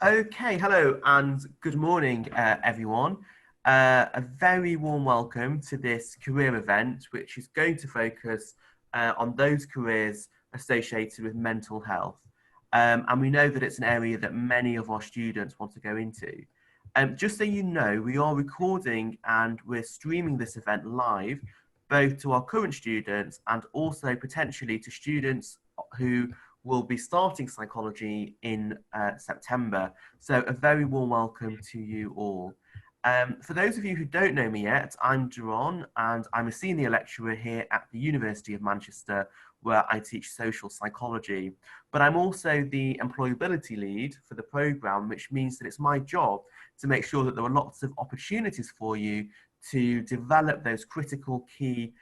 Okay, hello and good morning, everyone. A very warm welcome to this career event, which is going to focus on those careers associated with mental health. And we know that it's an area that many of our students want to go into. Just so you know, we are recording and we're streaming this event live, both to our current students and also potentially to students who will be starting psychology in September. So a very warm welcome to you all. For those of you who don't know me yet, I'm Duron and I'm a senior lecturer here at the University of Manchester where I teach social psychology. But I'm also the employability lead for the programme, which means that it's my job to make sure that there are lots of opportunities for you to develop those critical key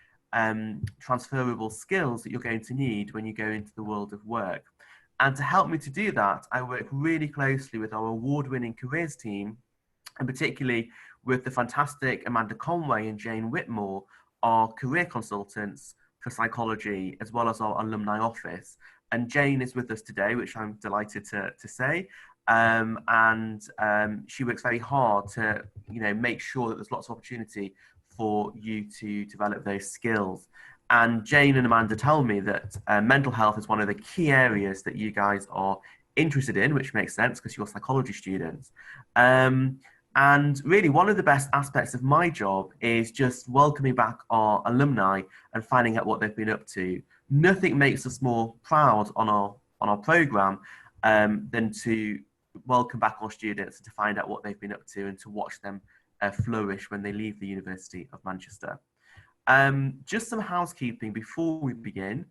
transferable skills that you're going to need when you go into the world of work. And to help me to do that, I work really closely with our award-winning careers team, and particularly with the fantastic Amanda Conway and Jane Whitmore, our career consultants for psychology, as well as our alumni office. And Jane is with us today, which I'm delighted to say. She works very hard to, make sure that there's lots of opportunity for you to develop those skills. And Jane and Amanda tell me that mental health is one of the key areas that you guys are interested in, which makes sense because you're psychology students. And really, one of the best aspects of my job is just welcoming back our alumni and finding out what they've been up to. Nothing makes us more proud on our program than to welcome back our students and to find out what they've been up to and to watch them flourish when they leave the University of Manchester. Just some housekeeping before we begin.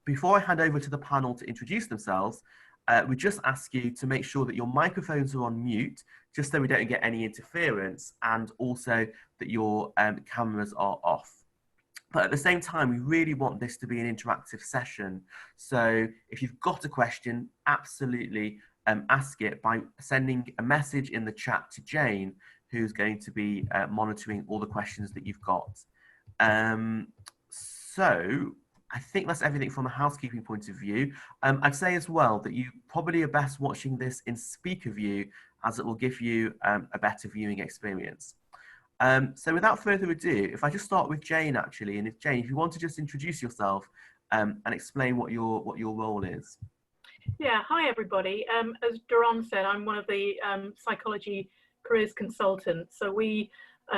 Before I hand over to the panel to introduce themselves, we just ask you to make sure that your microphones are on mute, just so we don't get any interference, and also that your cameras are off. But at the same time, we really want this to be an interactive session. So if you've got a question, absolutely ask it by sending a message in the chat to Jane, who's going to be monitoring all the questions that you've got. So I think that's everything from a housekeeping point of view. I'd say as well that you probably are best watching this in speaker view, as it will give you a better viewing experience. So without further ado, if I just start with Jane actually, and if Jane, if you want to just introduce yourself and explain what your role is. Yeah, hi everybody. As Duron said, I'm one of the psychology careers consultants. So we,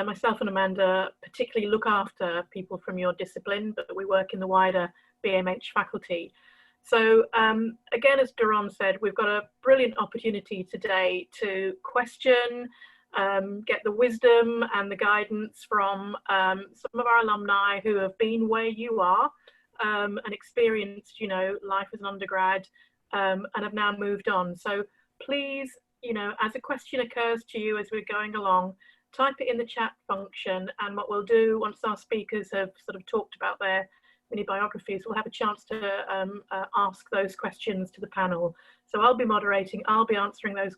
myself and Amanda, particularly look after people from your discipline, but we work in the wider BMH faculty. So again, as Duron said, we've got a brilliant opportunity today to question, get the wisdom and the guidance from some of our alumni who have been where you are and experienced, life as an undergrad, and have now moved on. So please, as a question occurs to you as we're going along, type it in the chat function, and what we'll do once our speakers have sort of talked about their mini biographies, we'll have a chance to ask those questions to the panel. So I'll be moderating, I'll be answering those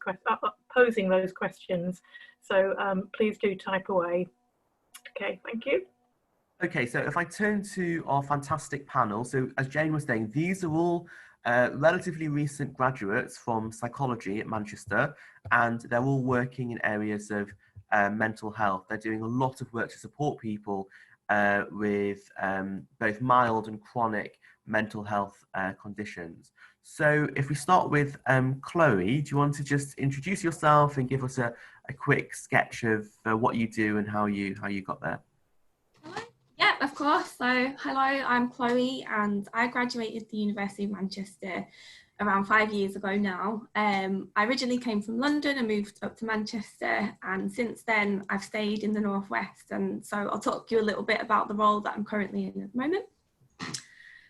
posing those questions. So please do type away. Okay, thank you. Okay, so if I turn to our fantastic panel, so as Jane was saying, these are all relatively recent graduates from psychology at Manchester, and they're all working in areas of mental health. They're doing a lot of work to support people with both mild and chronic mental health conditions. So if we start with Chloe, do you want to just introduce yourself and give us a quick sketch of what you do and how you got there? Yeah, of course. So, hello, I'm Chloe, and I graduated the University of Manchester around 5 years ago now. I originally came from London and moved up to Manchester, and since then I've stayed in the Northwest, and so I'll talk to you a little bit about the role that I'm currently in at the moment.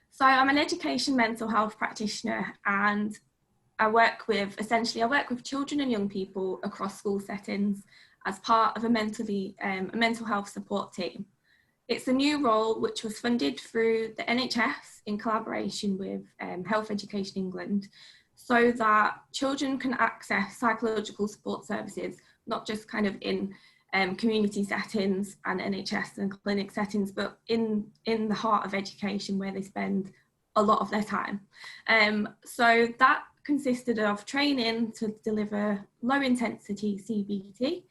So I'm an education mental health practitioner, and I work with children and young people across school settings as part of a mental health support team. It's a new role which was funded through the NHS in collaboration with Health Education England, so that children can access psychological support services, not just kind of in community settings and NHS and clinic settings, but in the heart of education where they spend a lot of their time. So that consisted of training to deliver low intensity CBT,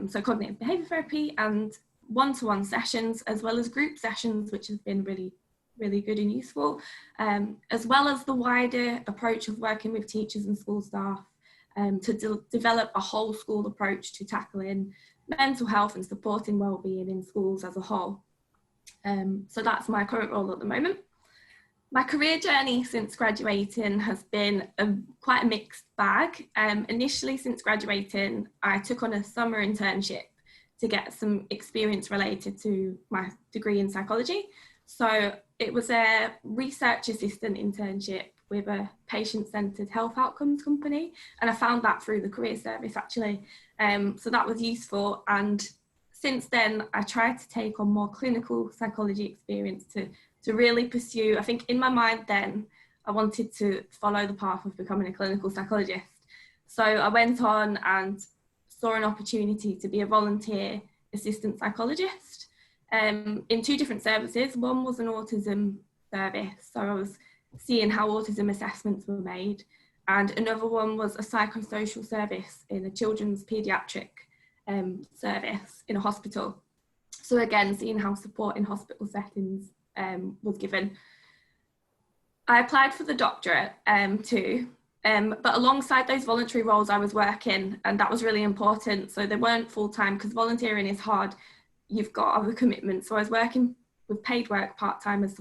so cognitive behaviour therapy, and one-to-one sessions, as well as group sessions, which has been really good and useful, as well as the wider approach of working with teachers and school staff to develop a whole school approach to tackling mental health and supporting wellbeing in schools as a whole. So that's my current role at the moment. My career journey since graduating has been quite a mixed bag. Initially, since graduating, I took on a summer internship to get some experience related to my degree in psychology. So it was a research assistant internship with a patient-centred health outcomes company, and I found that through the career service actually. So that was useful, and since then I tried to take on more clinical psychology experience to really pursue. I think in my mind then I wanted to follow the path of becoming a clinical psychologist. So I went on and saw an opportunity to be a volunteer assistant psychologist in 2 different services. One was an autism service, so I was seeing how autism assessments were made, and another one was a psychosocial service in a children's paediatric service in a hospital. So again, seeing how support in hospital settings was given. I applied for the doctorate too, but alongside those voluntary roles I was working, and that was really important. So they weren't full-time because volunteering is hard. You've got other commitments. So I was working with paid work part-time as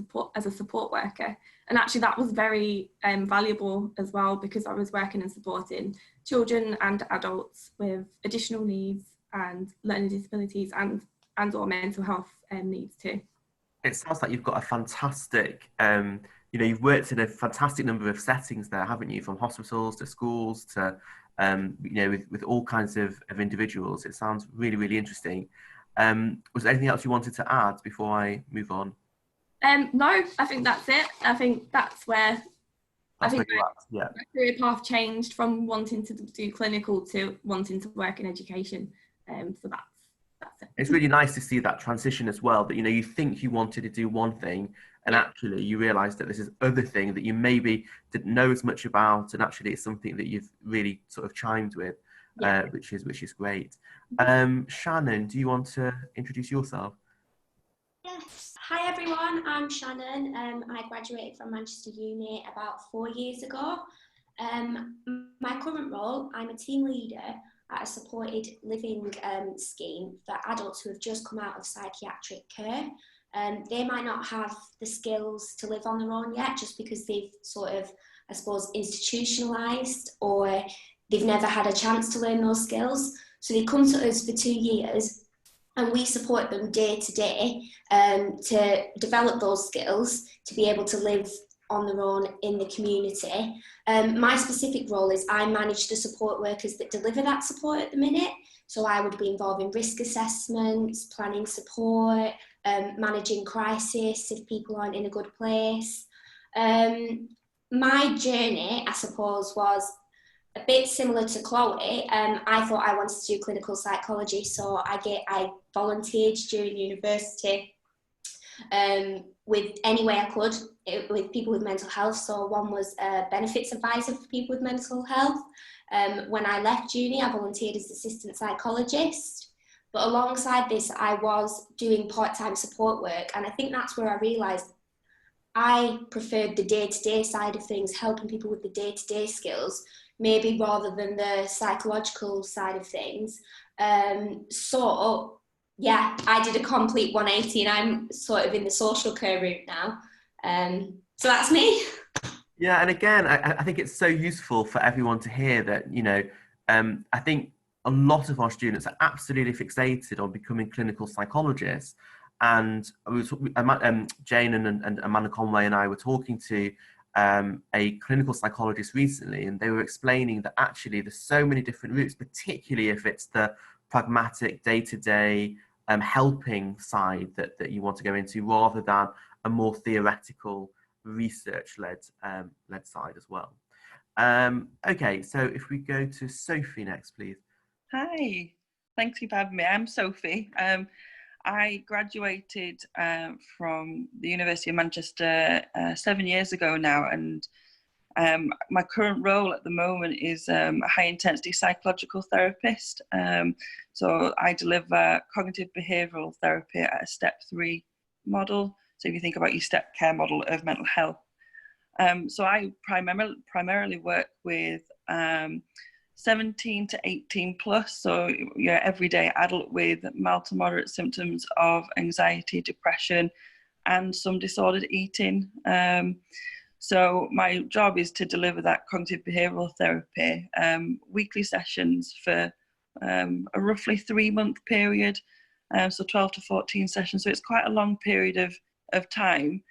a support worker. And actually that was very valuable as well, because I was working and supporting children and adults with additional needs and learning disabilities and or mental health needs too. It sounds like you've got a fantastic, you've worked in a fantastic number of settings there, haven't you? From hospitals to schools to, with all kinds of individuals. It sounds really, really interesting. Was there anything else you wanted to add before I move on? No, I think that's it. I think that's where my career path changed from wanting to do clinical to wanting to work in education. So that's it. It's really nice to see that transition as well, that you think you wanted to do one thing and actually you realize that this is other thing that you maybe didn't know as much about, and actually it's something that you've really sort of chimed with, which is great. Shannon, do you want to introduce yourself? Yes. Hi everyone, I'm Shannon. I graduated from Manchester Uni about 4 years ago. My current role, I'm a team leader at a supported living scheme for adults who have just come out of psychiatric care. They might not have the skills to live on their own yet, just because they've sort of, I suppose, institutionalised, or they've never had a chance to learn those skills. So they come to us for 2 years, and we support them day to day to develop those skills to be able to live on their own in the community. My specific role is I manage the support workers that deliver that support at the minute. So I would be involved in risk assessments, planning support, managing crisis if people aren't in a good place. My journey, I suppose, was a bit similar to Chloe. I thought I wanted to do clinical psychology, so I volunteered during university with any way I could with people with mental health. So one was a benefits advisor for people with mental health. When I left uni, I volunteered as assistant psychologist. But alongside this, I was doing part-time support work, and I think that's where I realised I preferred the day-to-day side of things, helping people with the day-to-day skills, maybe rather than the psychological side of things. So yeah, I did a complete 180, and I'm sort of in the social care route now. So that's me. Yeah, and again, I think it's so useful for everyone to hear that, I think a lot of our students are absolutely fixated on becoming clinical psychologists. And Jane and Amanda Conway and I were talking to a clinical psychologist recently, and they were explaining that actually there's so many different routes, particularly if it's the pragmatic day-to-day helping side that you want to go into, rather than a more theoretical research-led side as well. Okay, so if we go to Sophie next, please. Hi, thanks for having me. I'm Sophie. I graduated from the University of Manchester 7 years ago now, and My current role at the moment is a high intensity psychological therapist. So I deliver cognitive behavioural therapy at a step 3 model. So if you think about your step care model of mental health. So I primarily work with 17 to 18 plus, so your everyday adult with mild to moderate symptoms of anxiety, depression, and some disordered eating. So my job is to deliver that cognitive behavioural therapy, weekly sessions for a roughly 3-month period, so 12 to 14 sessions. So it's quite a long period of time.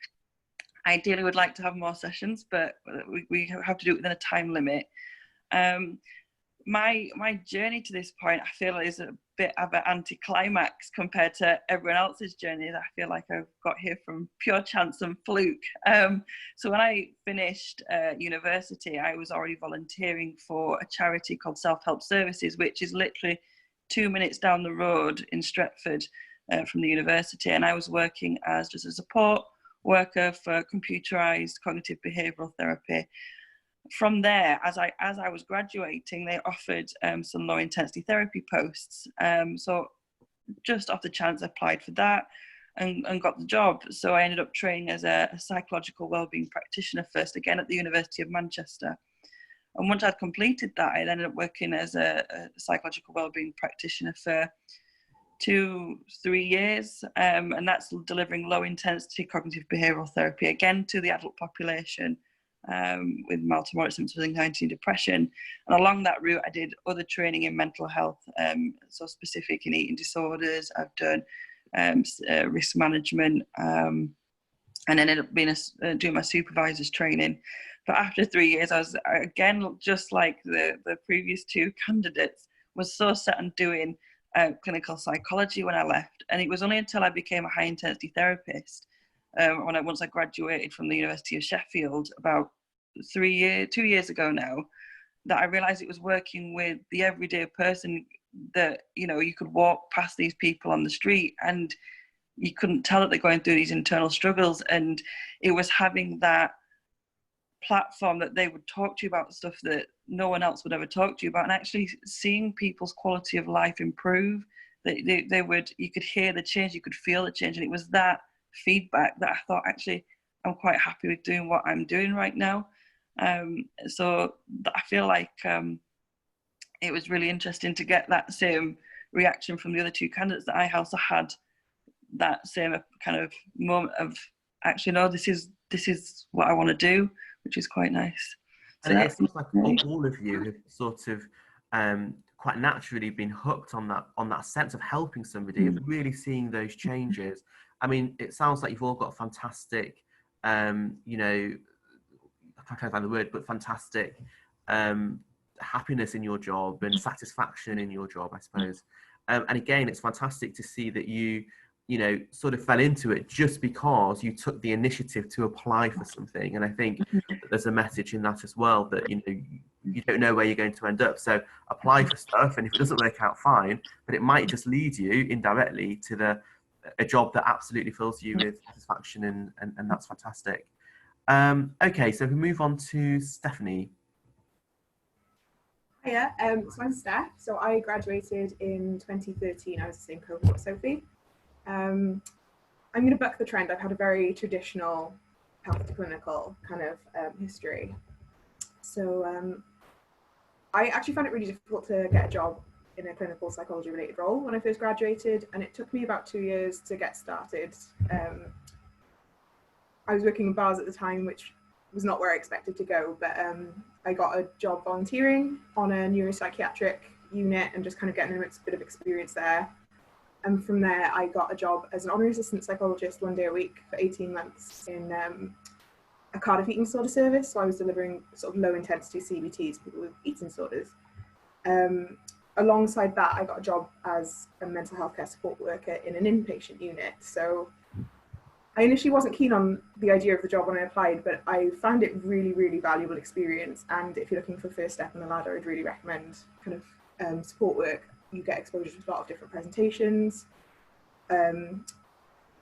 Ideally, we'd like to have more sessions, but we have to do it within a time limit. My journey to this point, I feel, is a bit of an anticlimax compared to everyone else's journey. I feel like I've got here from pure chance and fluke. So when I finished university, I was already volunteering for a charity called Self-Help Services, which is literally 2 minutes down the road in Stretford from the university. And I was working as just a support worker for computerized cognitive behavioral therapy. From there, as I was graduating, they offered some low intensity therapy posts. So just off the chance, I applied for that and got the job. So I ended up training as a psychological wellbeing practitioner first, again at the University of Manchester. And once I'd completed that, I ended up working as a psychological wellbeing practitioner for 2-3 years, and that's delivering low intensity cognitive behavioral therapy, again to the adult population with mild to moderate symptoms of anxiety and depression. And along that route, I did other training in mental health, so specific in eating disorders. I've done risk management, and ended up being doing my supervisor's training. But after 3 years, I was, again, just like the previous 2 candidates, was so set on doing clinical psychology when I left. And it was only until I became a high intensity therapist, once I graduated from the University of Sheffield about 2 years ago now, that I realized it was working with the everyday person, that, you know, you could walk past these people on the street and you couldn't tell that they're going through these internal struggles. And it was having that platform that they would talk to you about stuff that no one else would ever talk to you about, and actually seeing people's quality of life improve. They would, you could hear the change, you could feel the change, and it was that feedback that I thought, actually, I'm quite happy with doing what I'm doing right now. So I feel like it was really interesting to get that same reaction from the other 2 candidates, that I also had that same kind of moment of, actually, no, this is what I want to do, which is quite nice. So and it seems like all of you have sort of quite naturally been hooked on that sense of helping somebody, of really seeing those changes. I mean, it sounds like you've all got fantastic, you know, I can't find the word, but fantastic happiness in your job and satisfaction in your job, I suppose. And again, it's fantastic to see that you know, sort of fell into it just because you took the initiative to apply for something. And I think that there's a message in that as well, that, you know, you don't know where you're going to end up. So apply for stuff, and if it doesn't work out, fine, but it might just lead you indirectly to a job that absolutely fills you with satisfaction, and that's fantastic. Okay, so if we move on to Stephanie. Hiya, so I'm Steph. So I graduated in 2013. I was the same cohort as Sophie. I'm going to buck the trend. I've had a very traditional health to clinical kind of history. So I actually found it really difficult to get a job in a clinical psychology related role when I first graduated, and it took me about 2 years to get started. I was working in bars at the time, which was not where I expected to go, but I got a job volunteering on a neuropsychiatric unit and just kind of getting a bit of experience there. And from there, I got a job as an honorary assistant psychologist 1 day a week for 18 months in a Cardiff eating disorder service. So I was delivering sort of low intensity CBT to people with eating disorders. Alongside that, I got a job as a mental health care support worker in an inpatient unit. So I initially wasn't keen on the idea of the job when I applied, but I found it really, really valuable experience. And if you're looking for a first step in the ladder, I'd really recommend kind of support work. You get exposure to a lot of different presentations,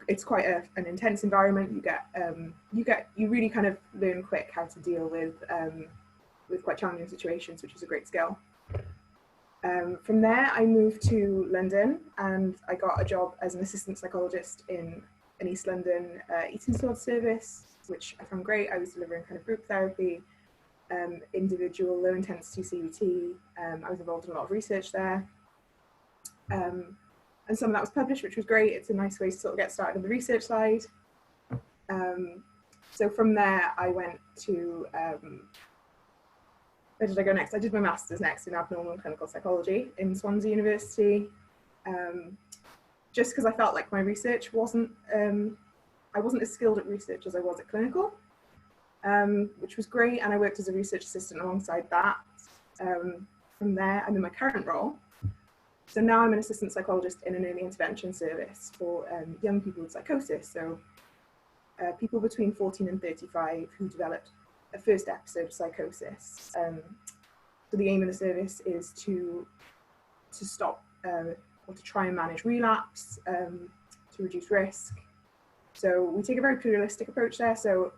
it's quite an intense environment. You really kind of learn quick how to deal with quite challenging situations, which is a great skill. From there, I moved to London and I got a job as an assistant psychologist in an East London eating disorder service, which I found great. I was delivering kind of group therapy, individual low intensity CBT. I was involved in a lot of research there. And some of that was published, which was great. It's a nice way to sort of get started on the research side. So from there, I went to, where did I go next? I did my master's next in abnormal and clinical psychology in Swansea University. Just because I felt like my research wasn't, I wasn't as skilled at research as I was at clinical, which was great. And I worked as a research assistant alongside that. From there, I'm in my current role. So now I'm an assistant psychologist in an early intervention service for young people with psychosis. So people between 14 and 35 who developed a first episode of psychosis. So the aim of the service is to stop or to try and manage relapse, to reduce risk. So we take a very pluralistic approach there. So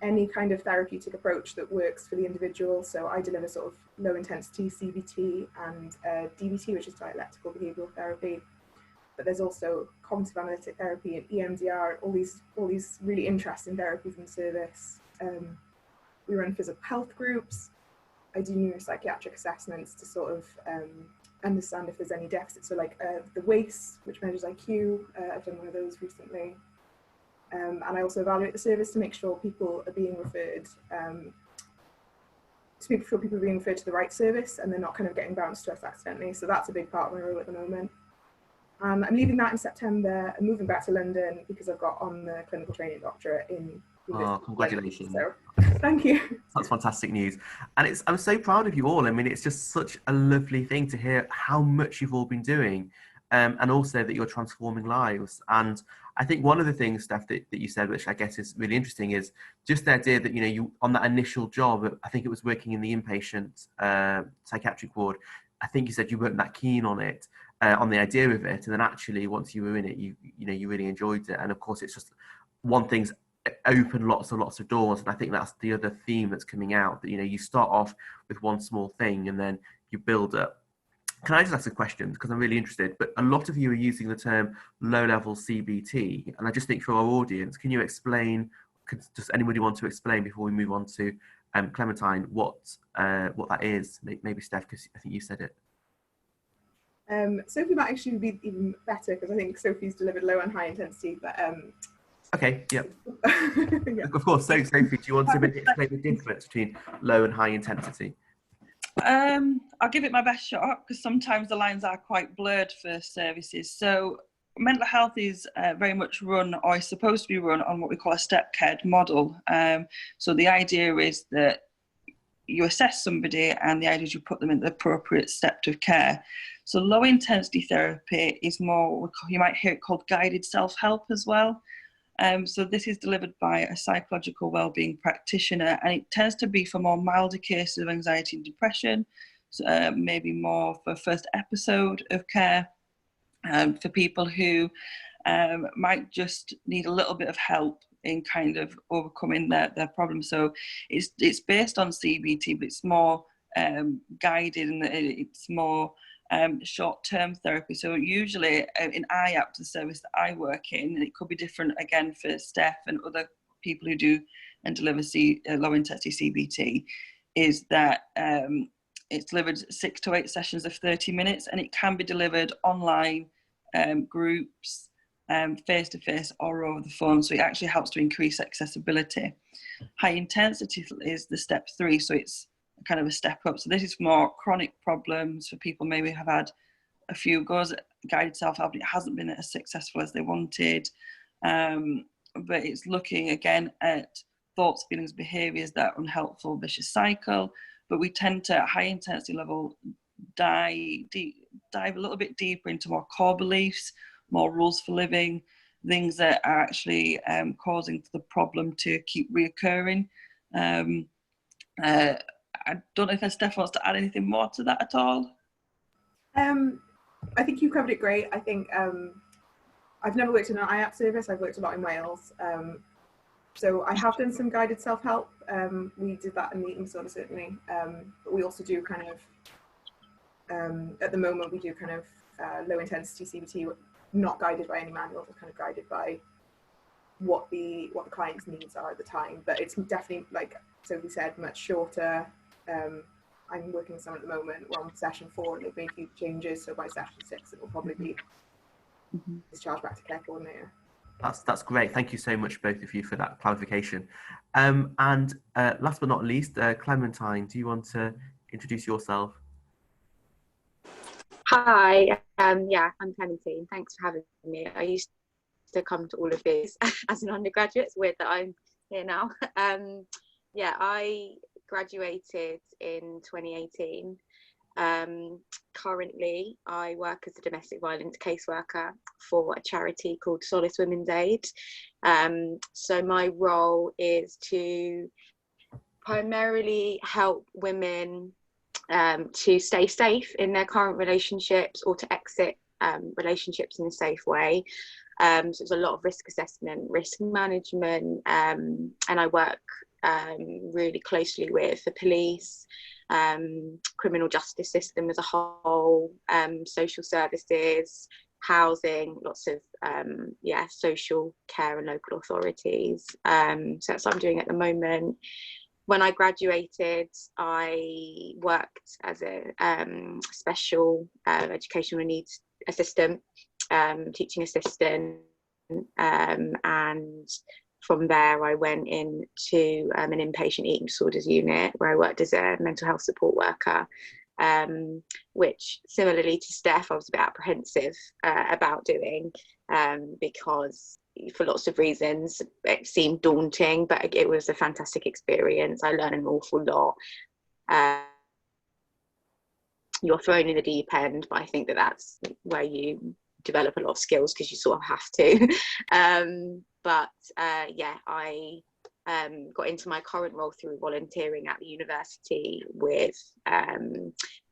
any kind of therapeutic approach that works for the individual. So I deliver sort of low intensity CBT and DBT, which is dialectical behavioural therapy. But there's also cognitive analytic therapy and EMDR, all these really interesting therapies in the service. We run physical health groups. I do neuropsychiatric assessments to sort of understand if there's any deficits. So like the WACE, which measures IQ, I've done one of those recently. And I also evaluate the service to make sure people are being referred, to the right service and they're not kind of getting bounced to us accidentally. So that's a big part of my role at the moment. I'm leaving that in September and moving back to London because I've got on the clinical training doctorate in. Oh, congratulations. So, thank you. That's fantastic news. And I'm so proud of you all. I mean, it's just such a lovely thing to hear how much you've all been doing. And also that you're transforming lives. And I think one of the things, Steph, that you said, which I guess is really interesting, is just the idea that, you on that initial job, I think it was working in the inpatient psychiatric ward, I think you said you weren't that keen on it, on the idea of it. And then actually, once you were in it, you really enjoyed it. And of course, it's just one thing's opened lots and lots of doors. And I think that's the other theme that's coming out, that, you start off with one small thing and then you build up. Can I just ask a question, because I'm really interested, but a lot of you are using the term low-level CBT, and I just think for our audience, can you explain, does anybody want to explain before we move on to Clementine, what that is? Maybe Steph, because I think you said it. Sophie might actually be even better, because I think Sophie's delivered low and high intensity, but... Okay, yeah. Yeah. Of course, so Sophie, do you want to maybe explain the difference between low and high intensity? I'll give it my best shot, because sometimes the lines are quite blurred for services. So mental health is very much run, or is supposed to be run, on what we call a step care model. So the idea is that you assess somebody, and the idea is you put them in the appropriate step of care. So low intensity therapy is more, you might hear it called guided self-help as well. So this is delivered by a psychological wellbeing practitioner, and it tends to be for more milder cases of anxiety and depression, so, maybe more for first episode of care, for people who might just need a little bit of help in kind of overcoming their problems. So it's based on CBT, but it's more guided, and it's more short-term therapy. So usually in IAP, the service that I work in, and it could be different again for Steph and other people who do and deliver low-intensity CBT, is that it's delivered 6 to 8 sessions of 30 minutes, and it can be delivered online, groups, face-to-face, or over the phone. So it actually helps to increase accessibility. High intensity is the step 3, so it's kind of a step up. So this is more chronic problems for people maybe have had a few goes at guided self-help, it hasn't been as successful as they wanted. But it's looking again at thoughts, feelings, behaviours that are unhelpful, vicious cycle. But we tend to, at high intensity level, dive a little bit deeper into more core beliefs, more rules for living, things that are actually causing the problem to keep reoccurring. I don't know if Steph wants to add anything more to that at all. I think you covered it great. I think I've never worked in an IAP service. I've worked a lot in Wales. So I have done some guided self-help. We did that in the eating disorder, certainly. But we also do kind of, at the moment, we do kind of low intensity CBT, not guided by any manual, but kind of guided by what the client's needs are at the time. But it's definitely, like Sophie said, much shorter. I'm working with someone at the moment. We're on session 4 and they've made a few changes. So by session 6, it will probably be discharged back to care coordinator. That's great. Thank you so much, both of you, for that clarification. And last but not least, Clementine, do you want to introduce yourself? Hi, yeah, I'm Clementine. Thanks for having me. I used to come to all of these as an undergraduate. It's weird that I'm here now. Yeah, I graduated in 2018. Currently, I work as a domestic violence caseworker for a charity called Solace Women's Aid. So my role is to primarily help women to stay safe in their current relationships or to exit relationships in a safe way. So it's a lot of risk assessment, risk management, and I work really closely with the police, criminal justice system as a whole, social services, housing, lots of social care and local authorities. So that's what I'm doing at the moment. When I graduated, I worked as a special educational needs assistant, teaching assistant, and from there I went into an inpatient eating disorders unit where I worked as a mental health support worker, which similarly to Steph I was a bit apprehensive about doing because for lots of reasons it seemed daunting, but it was a fantastic experience. I learned an awful lot. You're thrown in the deep end, but I think that that's where you develop a lot of skills because you sort of have to. I got into my current role through volunteering at the university with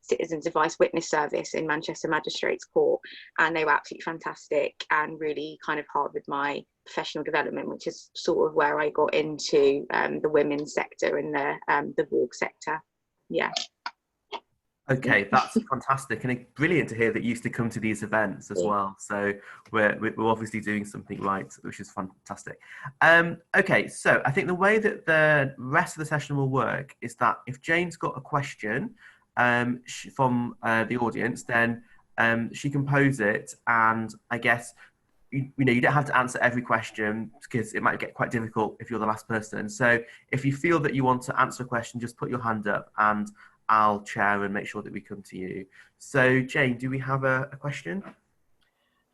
Citizens Advice Witness Service in Manchester Magistrates Court, and they were absolutely fantastic and really kind of hard with my professional development, which is sort of where I got into the women's sector and the WARG sector. Yeah. Okay, that's fantastic, and it's brilliant to hear that you used to come to these events as well. So we're obviously doing something right, which is fantastic. Okay, so I think the way that the rest of the session will work is that if Jane's got a question from the audience, then she can pose it, and I guess you don't have to answer every question because it might get quite difficult if you're the last person. So if you feel that you want to answer a question, just put your hand up and I'll chair and make sure that we come to you. So Jane, do we have a question?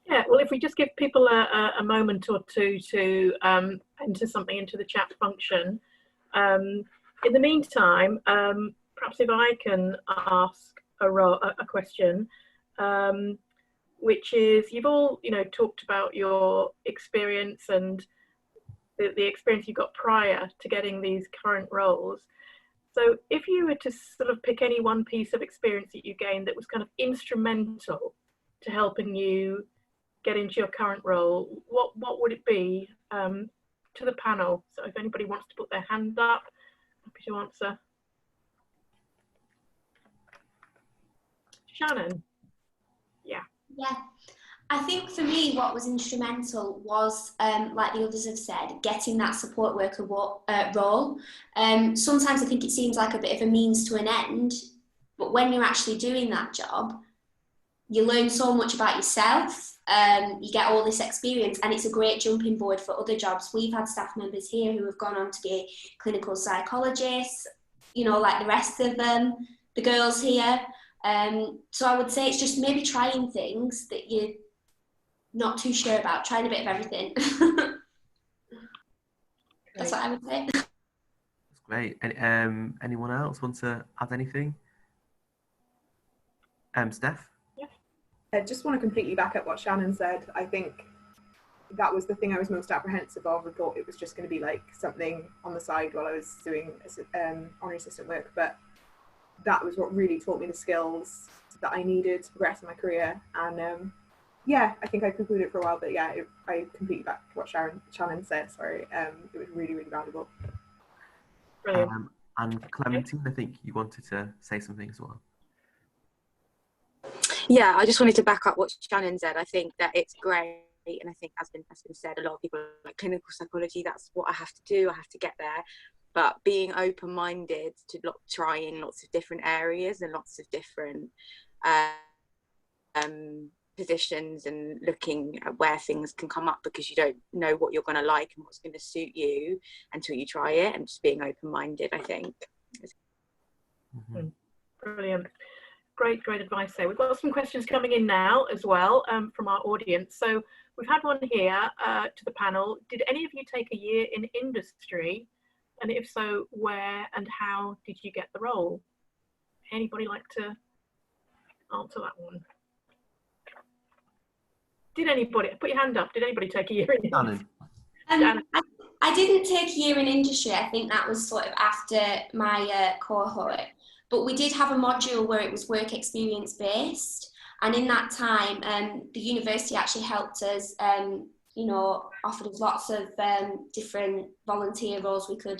Yeah, well, if we just give people a moment or two to enter something into the chat function. In the meantime, perhaps if I can ask a question, which is, you've all talked about your experience and the experience you got prior to getting these current roles. So if you were to sort of pick any one piece of experience that you gained that was kind of instrumental to helping you get into your current role, what would it be? To the panel. So if anybody wants to put their hand up, happy to answer. Shannon. Yeah. I think for me, what was instrumental was, like the others have said, getting that support worker role. Sometimes I think it seems like a bit of a means to an end, but when you're actually doing that job, you learn so much about yourself. You get all this experience, and it's a great jumping board for other jobs. We've had staff members here who have gone on to be clinical psychologists, like the rest of them, the girls here. So I would say it's just maybe trying things that you're not too sure about, trying a bit of everything. That's what I would say. That's great. Anyone else want to add anything? Steph? Yeah. I just want to completely back up what Shannon said. I think that was the thing I was most apprehensive of. I thought it was just going to be like something on the side while I was doing honorary assistant work, but that was what really taught me the skills that I needed to progress in my career. And Yeah, I think I concluded it for a while, but yeah, I completely back what Shannon said. Sorry, it was really, really valuable. Brilliant. And Clementine, I think you wanted to say something as well. Yeah, I just wanted to back up what Shannon said. I think that it's great, and I think as been said, a lot of people are like clinical psychology, that's what I have to do, I have to get there. But being open-minded to trying lots of different areas and lots of different positions, and looking at where things can come up, because you don't know what you're going to like and what's going to suit you until you try it, and just being open-minded, I think. Mm-hmm. Brilliant. Great advice there. We've got some questions coming in now as well from our audience. So we've had one here to the panel. Did any of you take a year in industry? And if so, where and how did you get the role? Anybody like to answer that one? Did anybody, put your hand up, did anybody take a year in industry? I didn't take a year in industry. I think that was sort of after my cohort. But we did have a module where it was work experience based. And in that time, the university actually helped us, you know, offered us lots of different volunteer roles we could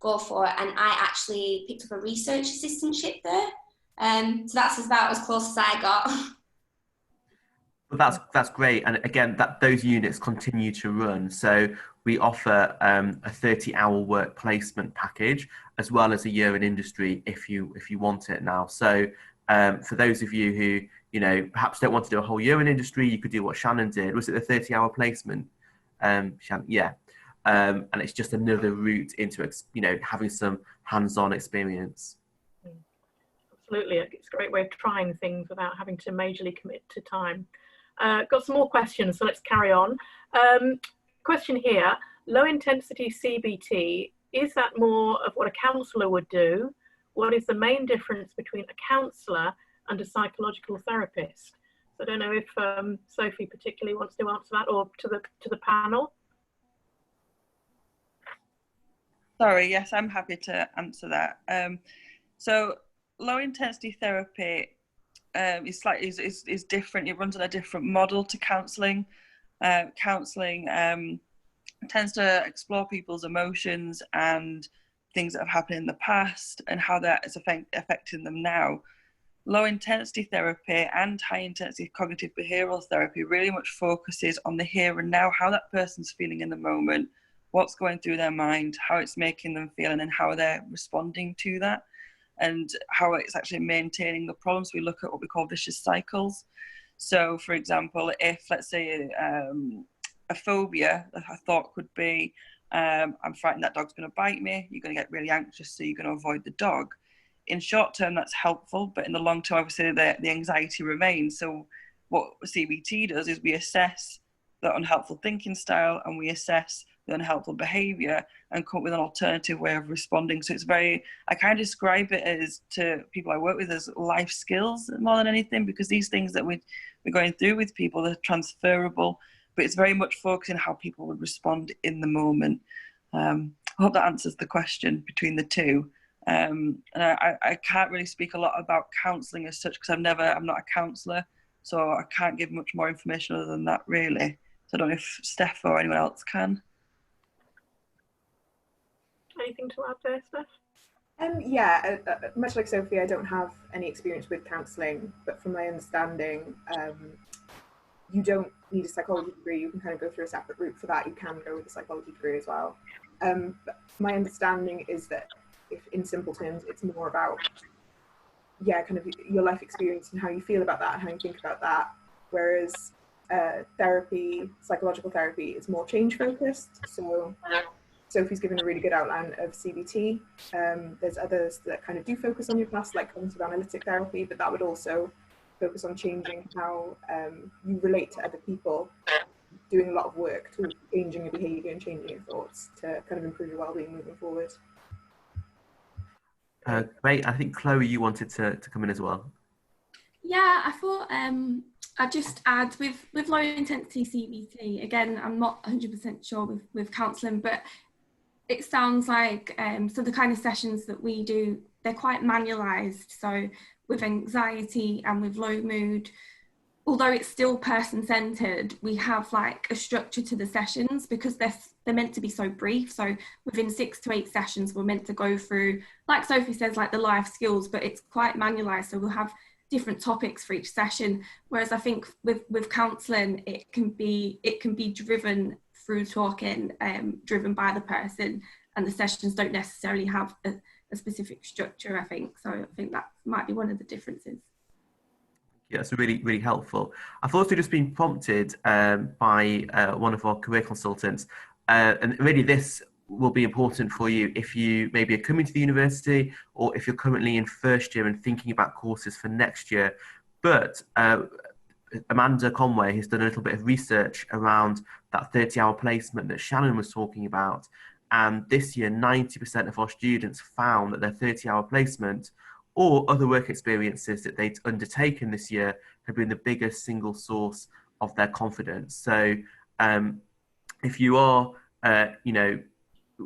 go for. And I actually picked up a research assistantship there. So that's about as close as I got. But that's great, and again, those units continue to run. So we offer a 30-hour work placement package, as well as a year in industry if you want it now. So for those of you who, you know, perhaps don't want to do a whole year in industry, you could do what Shannon did. Was it the 30-hour placement? Shannon, yeah. And it's just another route into, you know, having some hands-on experience. Absolutely, it's a great way of trying things without having to majorly commit to time. Got some more questions, so let's carry on. Question here, low intensity CBT, is that more of what a counsellor would do? What is the main difference between a counsellor and a psychological therapist? So I don't know if Sophie particularly wants to answer that, or to the panel. Sorry, yes, I'm happy to answer that. So low intensity therapy is different. It runs on a different model to counselling. Counselling tends to explore people's emotions and things that have happened in the past and how that is affecting them now. Low intensity therapy and high intensity cognitive behavioural therapy really much focuses on the here and now, how that person's feeling in the moment, what's going through their mind, how it's making them feel, and then how they're responding to that, and how it's actually maintaining the problems. We look at what we call vicious cycles. So, for example, if, let's say, a phobia, a thought could be, I'm frightened that dog's going to bite me, you're going to get really anxious, so you're going to avoid the dog. In short term, that's helpful, but in the long term, obviously, the anxiety remains. So what CBT does is we assess the unhelpful thinking style, and we assess the unhelpful behaviour and come up with an alternative way of responding. So it's very, I kind of describe it as, to people I work with, as life skills more than anything, because these things that we're going through with people are transferable, but it's very much focusing on how people would respond in the moment. I hope that answers the question between the two. And I can't really speak a lot about counselling as such, because I'm not a counsellor, so I can't give much more information other than that, really. So I don't know if Steph or anyone else can. Anything to add there, Steph? Yeah, much like Sophie, I don't have any experience with counselling, but from my understanding, you don't need a psychology degree. You can kind of go through a separate route for that. You can go with a psychology degree as well. But my understanding is that, if in simple terms, it's more about, yeah, kind of your life experience and how you feel about that and how you think about that. Whereas therapy, psychological therapy, is more change focused. So Sophie's given a really good outline of CBT. There's others that kind of do focus on your past, like cognitive analytic therapy, but that would also focus on changing how you relate to other people, doing a lot of work to changing your behaviour and changing your thoughts to kind of improve your well-being moving forward. Great. I think Chloe, you wanted to come in as well. Yeah, I thought I'd just add with low intensity CBT, again, I'm not 100% sure with counselling, but it sounds like, so the kind of sessions that we do, they're quite manualised. So with anxiety and with low mood, although it's still person-centered, we have like a structure to the sessions because they're meant to be so brief. So within 6 to 8 sessions, we're meant to go through, like Sophie says, like the life skills, but it's quite manualized. So we'll have different topics for each session. Whereas I think with counselling, it can be driven through talking, driven by the person, and the sessions don't necessarily have a specific structure, I think. So I think that might be one of the differences. Yeah, it's really, really helpful. I've also just been prompted by one of our career consultants, and really this will be important for you if you maybe are coming to the university or if you're currently in first year and thinking about courses for next year. But Amanda Conway has done a little bit of research around that 30-hour placement that Shannon was talking about. And this year, 90% of our students found that their 30-hour placement or other work experiences that they'd undertaken this year have been the biggest single source of their confidence. So if you are,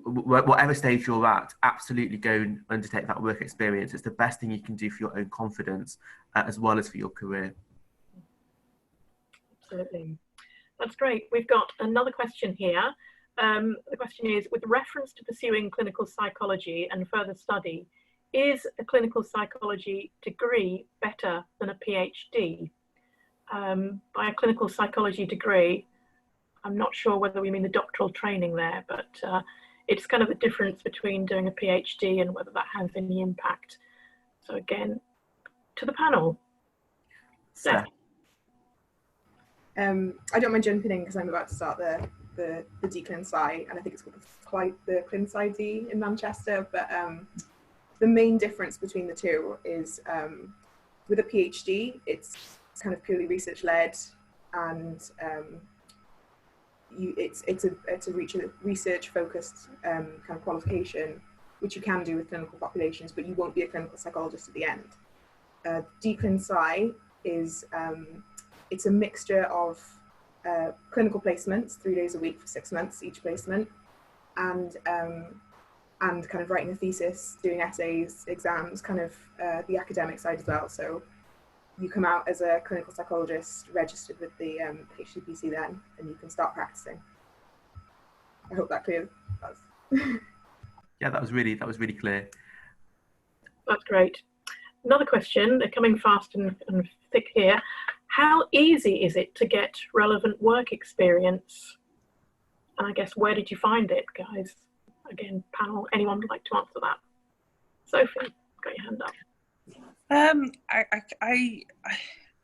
whatever stage you're at, absolutely go and undertake that work experience. It's the best thing you can do for your own confidence as well as for your career. Absolutely. That's great. We've got another question here. The question is, with reference to pursuing clinical psychology and further study, is a clinical psychology degree better than a PhD? By a clinical psychology degree, I'm not sure whether we mean the doctoral training there, but it's kind of the difference between doing a PhD and whether that has any impact. So again, to the panel. Steph. I don't mind jumping in because I'm about to start the DClin Sci, and I think it's called the Clin Sci D in Manchester. But the main difference between the two is with a PhD, it's kind of purely research led, and it's a research focused kind of qualification, which you can do with clinical populations, but you won't be a clinical psychologist at the end. DClin Sci is it's a mixture of clinical placements, 3 days a week for 6 months each placement, and kind of writing a thesis, doing essays, exams, kind of the academic side as well. So you come out as a clinical psychologist registered with the HCPC then, and you can start practicing. I hope that clear. Yeah, that was really clear. That's great. Another question, they're coming fast and thick here. How easy is it to get relevant work experience? And I guess, where did you find it, guys? Again, panel, anyone would like to answer that? Sophie, got your hand up.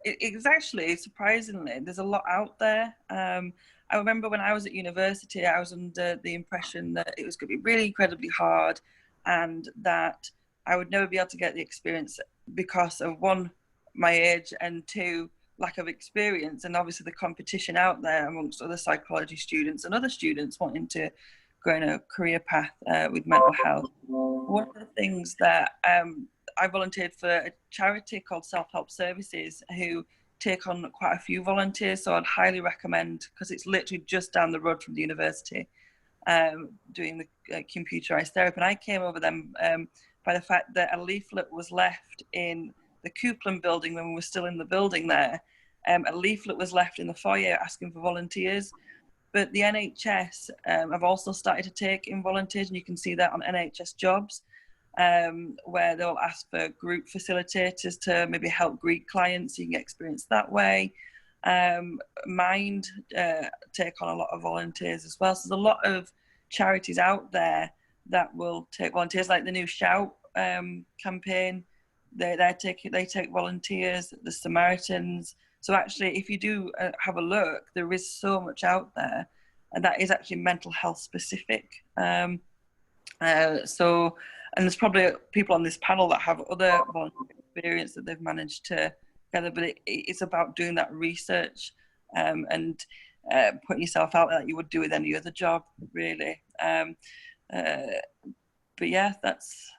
It's actually, surprisingly, there's a lot out there. I remember when I was at university, I was under the impression that it was going to be really incredibly hard and that I would never be able to get the experience because of, one, my age, and two, lack of experience, and obviously the competition out there amongst other psychology students and other students wanting to go in a career path with mental health. One of the things that I volunteered for a charity called Self-Help Services, who take on quite a few volunteers, so I'd highly recommend, because it's literally just down the road from the university, doing the computerized therapy. And I came over them by the fact that a leaflet was left in the Coupland building when we were still in the building there. A leaflet was left in the foyer asking for volunteers. But the NHS have also started to take in volunteers, and you can see that on NHS jobs, where they'll ask for group facilitators to maybe help greet clients, so you can get experience that way. Mind take on a lot of volunteers as well. So there's a lot of charities out there that will take volunteers, like the new Shout campaign. They take volunteers, the Samaritans. So actually, if you do have a look, there is so much out there, and that is actually mental health specific. And there's probably people on this panel that have other volunteer experience that they've managed to gather, but it's about doing that research and putting yourself out there that you would do with any other job, really. But yeah, that's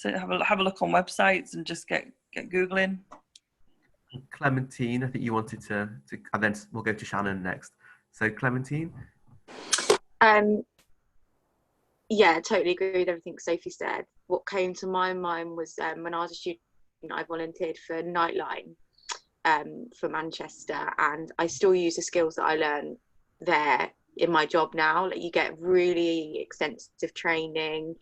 it. Have a look on websites and just get Googling. Clementine, I think you wanted to, and then we'll go to Shannon next. So Clementine? Yeah, I totally agree with everything Sophie said. What came to my mind was when I was a student, I volunteered for Nightline, for Manchester, and I still use the skills that I learned there in my job now. Like, you get really extensive training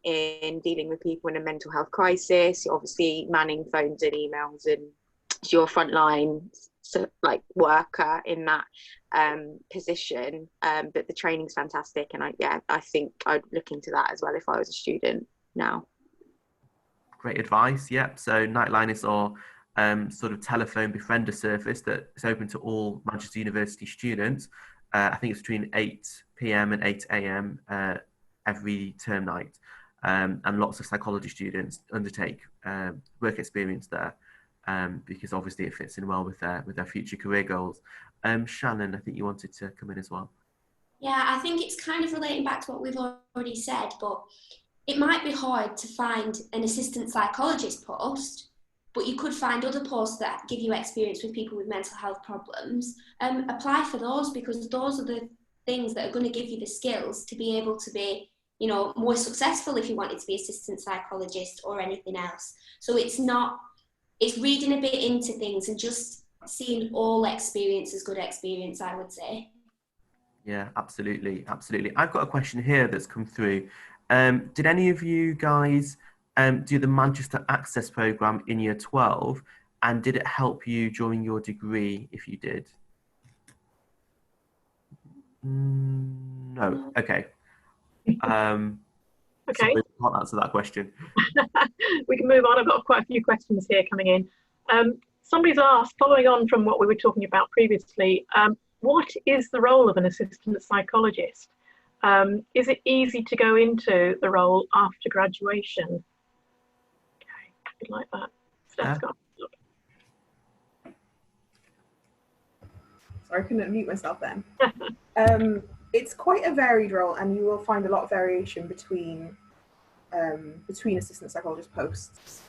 in dealing with people in a mental health crisis. You're obviously manning phones and emails, and you're frontline worker in that position. But the training's fantastic, and I think I'd look into that as well if I was a student now. Great advice. Yep. So Nightline is our sort of telephone befriender service that is open to all Manchester University students. I think it's between 8 p.m. and 8 a.m. Every term night, and lots of psychology students undertake work experience there, because obviously it fits in well with their future career goals. Shannon, I think you wanted to come in as well. Yeah, I think it's kind of relating back to what we've already said, but it might be hard to find an assistant psychologist post, but you could find other posts that give you experience with people with mental health problems. Apply for those, because those are the things that are going to give you the skills to be able to be, you know, more successful if you wanted to be assistant psychologist or anything else. So it's reading a bit into things and just seeing all experience as good experience, I would say. Yeah, absolutely. I've got a question here that's come through. Did any of you guys do the Manchester Access Programme in Year 12, and did it help you during your degree if you did? No. Okay. Okay. So I can't answer that question. We can move on. I've got quite a few questions here coming in. Somebody's asked, following on from what we were talking about previously, what is the role of an assistant psychologist? Is it easy to go into the role after graduation? Okay, good like that. Steph's got Sorry, I couldn't unmute myself then. It's quite a varied role, and you will find a lot of variation between assistant psychologist posts.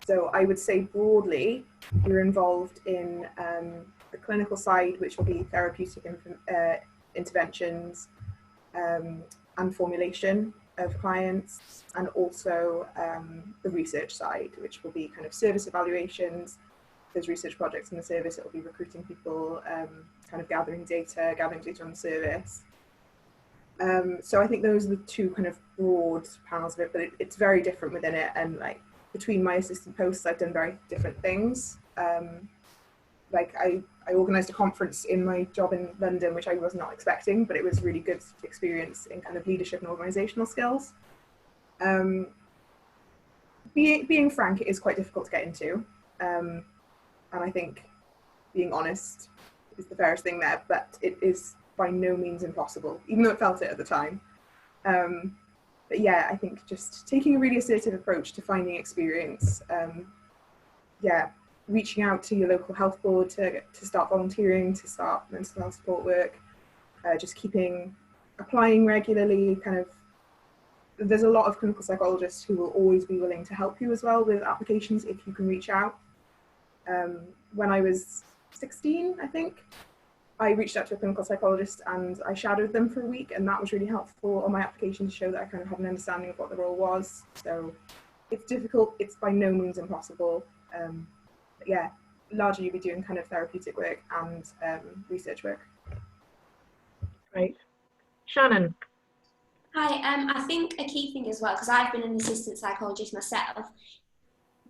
So I would say broadly, you're involved in the clinical side, which will be therapeutic interventions and formulation of clients, and also the research side, which will be kind of service evaluations. There's research projects in the service. It will be recruiting people, kind of gathering data on the service. So I think those are the two kind of broad panels of it, but it's very different within it. And like between my assistant posts, I've done very different things. Like I organised a conference in my job in London, which I was not expecting, but it was really good experience in kind of leadership and organisational skills. Being frank, it is quite difficult to get into. And I think being honest is the fairest thing there, but it is by no means impossible, even though it felt it at the time. But yeah, I think just taking a really assertive approach to finding experience, reaching out to your local health board to start volunteering, to start mental health support work, just applying regularly. Kind of, there's a lot of clinical psychologists who will always be willing to help you as well with applications if you can reach out. When I was 16, I think, I reached out to a clinical psychologist and I shadowed them for a week, and that was really helpful on my application to show that I kind of had an understanding of what the role was. So it's difficult, it's by no means impossible. But yeah, largely you'll be doing kind of therapeutic work and research work. great. Shannon. Hi, I think a key thing as well, because I've been an assistant psychologist myself,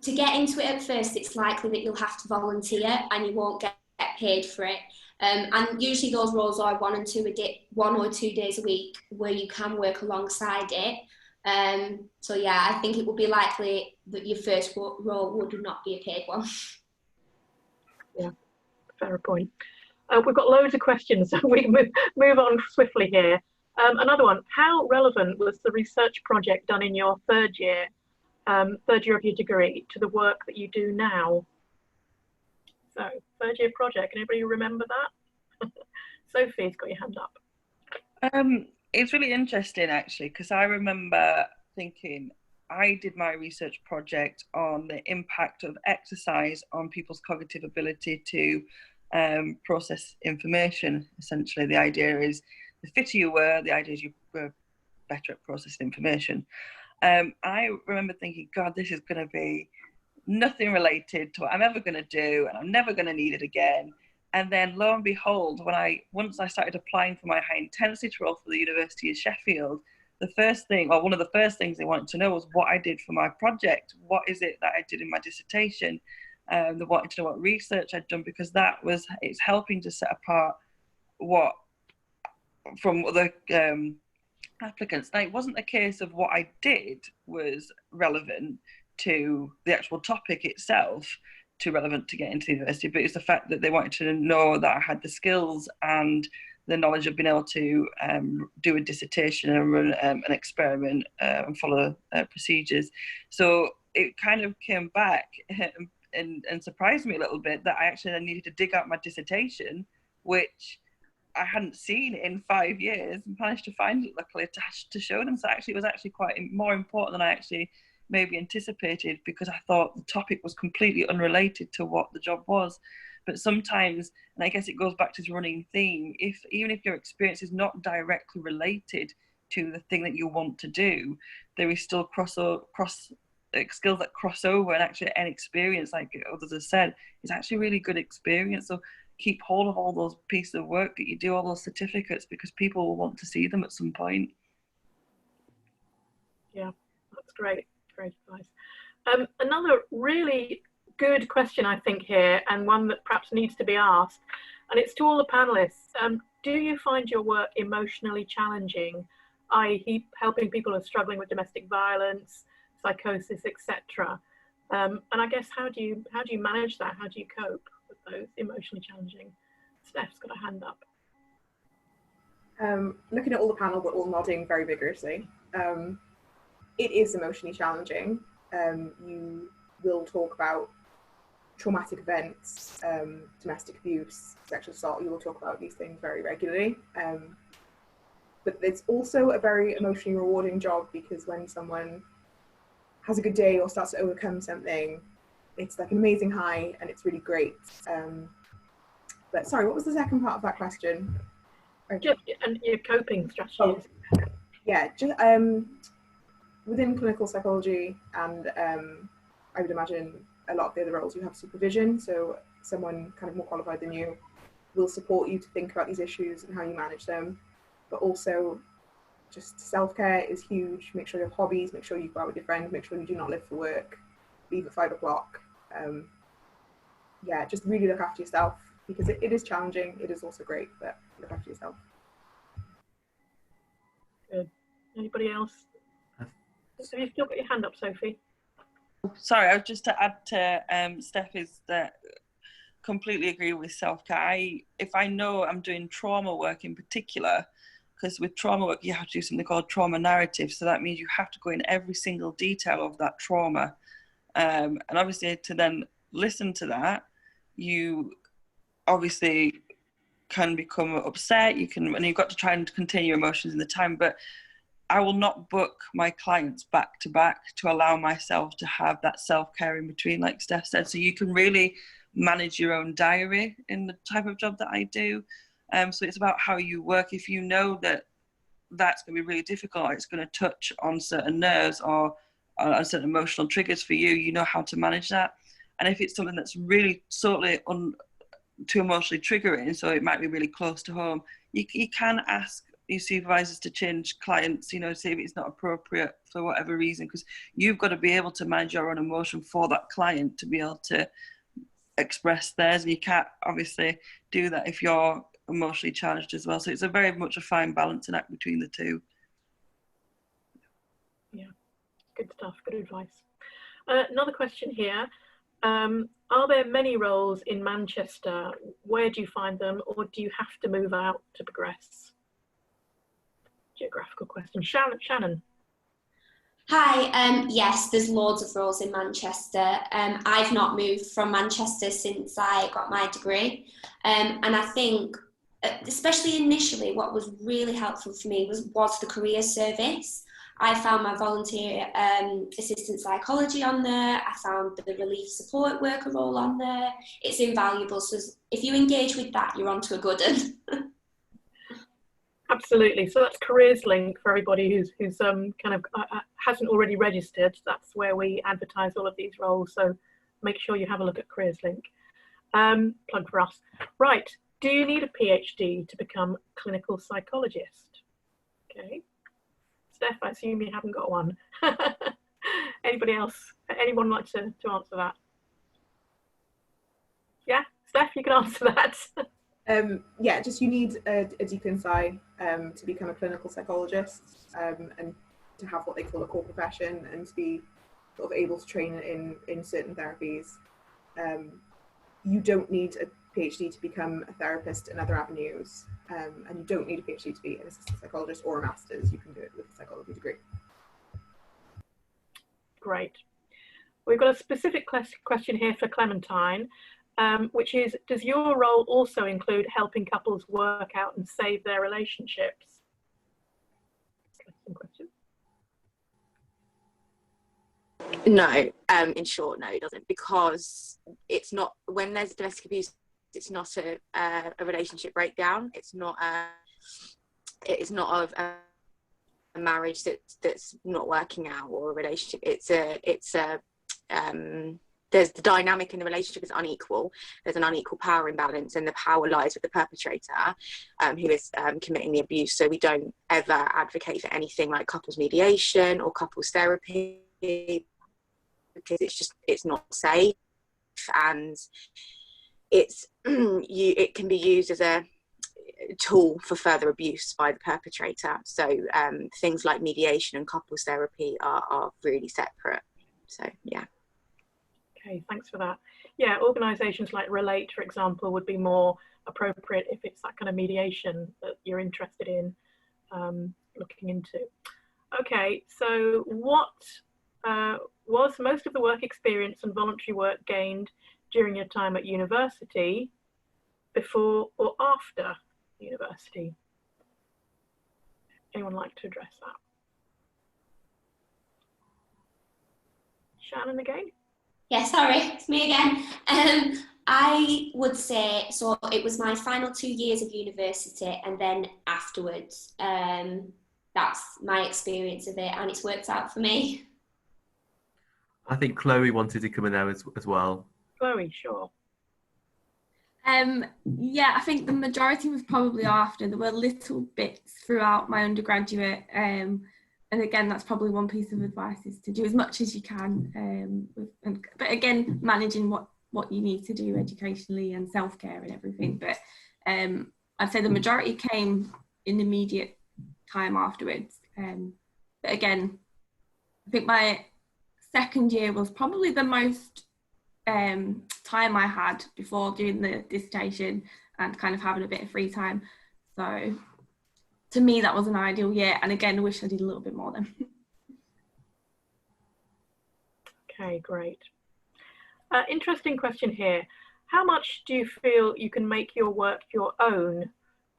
to get into it at first, it's likely that you'll have to volunteer and you won't get paid for it. And usually those roles are 1 or 2 days a week where you can work alongside it. So yeah, I think it would be likely that your first role would not be a paid one. Yeah, fair point. We've got loads of questions, so we can move on swiftly here. Another one, how relevant was the research project done in your third year of your degree to the work that you do now? So, third year project, can anybody remember that? Sophie's got your hand up. It's really interesting actually, because I remember thinking, I did my research project on the impact of exercise on people's cognitive ability to process information. Essentially, the idea is the fitter you were, the idea is you were better at processing information. I remember thinking, God, this is going to be nothing related to what I'm ever going to do, and I'm never going to need it again. And then lo and behold, once I started applying for my high intensity role for the University of Sheffield, one of the first things they wanted to know was what I did for my project. What is it that I did in my dissertation? They wanted to know what research I'd done, because it's helping to set apart from other applicants. Now, it wasn't a case of what I did was relevant to the actual topic itself, too relevant to get into the university, but it's the fact that they wanted to know that I had the skills and the knowledge of being able to do a dissertation and run an experiment and follow procedures. So it kind of came back and surprised me a little bit that I actually needed to dig out my dissertation, which I hadn't seen in 5 years, and managed to find it luckily to show them. So actually, it was actually quite more important than I actually maybe anticipated, because I thought the topic was completely unrelated to what the job was. But sometimes, and I guess it goes back to the running theme, even if your experience is not directly related to the thing that you want to do, there is still skills that cross over, and actually an experience, like others have said, is actually really good experience. So keep hold of all those pieces of work that you do, all those certificates, because people will want to see them at some point. Yeah, that's great. Great advice. Another really good question, I think, here, and one that perhaps needs to be asked, and it's to all the panelists. Do you find your work emotionally challenging, i.e. helping people who are struggling with domestic violence, psychosis, etc.? And I guess, how do you manage that? How do you cope with those emotionally challenging? Steph's got a hand up. Looking at all the panel, we're all nodding very vigorously. It is emotionally challenging. You will talk about traumatic events, domestic abuse, sexual assault. You will talk about these things very regularly. But it's also a very emotionally rewarding job, because when someone has a good day or starts to overcome something, it's like an amazing high, and it's really great. But sorry, what was the second part of that question? And your coping strategies. Oh, yeah, just within clinical psychology, and I would imagine a lot of the other roles, you have supervision. So someone kind of more qualified than you will support you to think about these issues and how you manage them. But also, just self-care is huge. Make sure you have hobbies, make sure you go out with your friends, make sure you do not live for work, leave at 5 o'clock. Yeah, just really look after yourself, because it is challenging. It is also great, but look after yourself. Good. Anybody else? Have you still got your hand up, Sophie? Sorry, I was just to add to Steph, is that completely agree with self-care. If I know I'm doing trauma work in particular, because with trauma work you have to do something called trauma narrative, so that means you have to go in every single detail of that trauma, and obviously to then listen to that, you obviously can become upset, and you've got to try and contain your emotions in the time. But I will not book my clients back to back to allow myself to have that self-care in between, like Steph said. So you can really manage your own diary in the type of job that I do. So it's about how you work. If you know that that's going to be really difficult, or it's going to touch on certain nerves or on certain emotional triggers for you, you know how to manage that. And if it's something that's really totally too emotionally triggering, so it might be really close to home, you can ask your supervisors to change clients, see if it's not appropriate for whatever reason, because you've got to be able to manage your own emotion for that client to be able to express theirs, and you can't obviously do that if you're emotionally challenged as well. So it's a very much a fine balancing act between the two. Yeah, good stuff, good advice. Another question here. Are there many roles in Manchester? Where do you find them, or do you have to move out to progress? Geographical question. Shannon. Hi, yes, there's loads of roles in Manchester. I've not moved from Manchester since I got my degree. And I think, especially initially, what was really helpful for me was the career service. I found my volunteer assistant psychology on there. I found the relief support worker role on there. It's invaluable. So if you engage with that, you're onto a good one. Absolutely. So that's Careers Link for everybody who's kind of hasn't already registered. That's where we advertise all of these roles. So make sure you have a look at Careers Link. Plug for us. Right, do you need a PhD to become a clinical psychologist? Okay. Steph, I assume you haven't got one. Anybody else? Anyone like to answer that? Yeah, Steph, you can answer that. Yeah, just you need a Deacon Psy to become a clinical psychologist and to have what they call a core profession and to be sort of able to train in certain therapies. You don't need a PhD to become a therapist in other avenues, and you don't need a PhD to be an assistant psychologist or a master's. You can do it with a psychology degree. Great. We've got a specific question here for Clementine, which is, does your role also include helping couples work out and save their relationships? Question. No, in short, no, it doesn't, because it's not, when there's domestic abuse, it's not a relationship breakdown. It's not of a marriage that's not working out, or a relationship. There's the dynamic in the relationship is unequal. There's an unequal power imbalance, and the power lies with the perpetrator, who is committing the abuse. So we don't ever advocate for anything like couples mediation or couples therapy, because it's not safe, and it can be used as a tool for further abuse by the perpetrator. So things like mediation and couples therapy are really separate. So yeah. Okay, thanks for that. Yeah, organisations like Relate, for example, would be more appropriate if it's that kind of mediation that you're interested in looking into. Okay, so what was most of the work experience and voluntary work gained during your time at university, before or after university? Anyone like to address that? Shannon again? Yeah, sorry, it's me again. I would say, so it was my final 2 years of university, and then afterwards, that's my experience of it, and it's worked out for me. I think Chloe wanted to come in there as well. Chloe, sure. Yeah, I think the majority was probably after. There were little bits throughout my undergraduate, and again, that's probably one piece of advice, is to do as much as you can, but again, managing what you need to do educationally and self-care and everything. But I'd say the majority came in the immediate time afterwards. But again, I think my second year was probably the most time I had before doing the dissertation and kind of having a bit of free time. So to me, that was an ideal year. And again, I wish I did a little bit more then. Okay, great. Interesting question here. How much do you feel you can make your work your own?